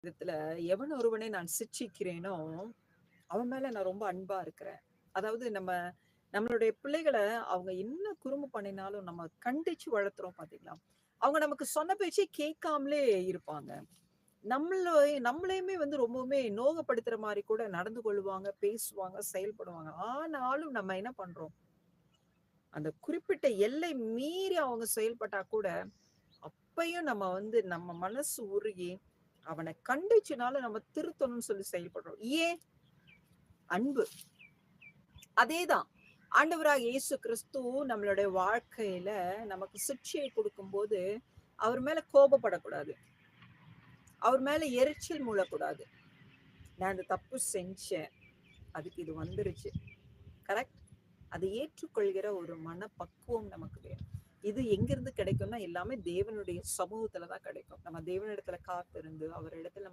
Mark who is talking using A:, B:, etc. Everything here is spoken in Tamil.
A: விதத்துல எவன் ஒருவனை நான் சிட்சிக்கிறேனோ, அவன் மேல நான் ரொம்ப அன்பா இருக்கிறேன். அதாவது நம்மளுடைய பிள்ளைகள அவங்க என்ன குறும்பு பண்ணினாலும் நம்ம கண்டிச்சு வளர்த்துறோம் பார்த்தீங்களா? அவங்க நமக்கு சொன்ன பேச்சே கேட்காமலே இருப்பாங்க. நம்மளையுமே வந்து ரொம்பவுமே நோகப்படுத்துற மாரி கூட நடந்து கொள்வாங்க, பேசுவாங்க, செயல்படுவாங்க. ஆனாலும் நம்ம என்ன பண்றோம்? அந்த குறிப்பிட்ட எல்லை மீறி அவங்க செயல்பட்டா கூட, அப்பயும் நம்ம வந்து நம்ம மனசு உருகி, அவன கண்டிச்சுனாலும் நம்ம திருத்தணும்னு சொல்லி செயல்படுறோம். ஏன்? அன்பு. அதேதான். ஆண்டவராகிய இயேசு கிறிஸ்து நம்மளுடைய வாழ்க்கையில நமக்கு சிக்ஷையை குடுக்கும்போது, அவர் மேல கோபப்படக்கூடாது. அவர் மேல எரிச்சல் மூளக்கூடாது. நான் இந்த தப்பு செஞ்சேன். அதுக்கு இது வந்துருச்சு. கரெக்ட்? அதை ஏற்றுக்கொள்கிற ஒரு மனப்பக்குவம் நமக்கு வேணும். இது எங்கிருந்து கிடைக்கும்னா, எல்லாமே தேவனுடைய சமூகத்துல தான் கிடைக்கும். நம்ம தேவனிடத்துல காத்திருந்து, அவரிடத்துல நம்ம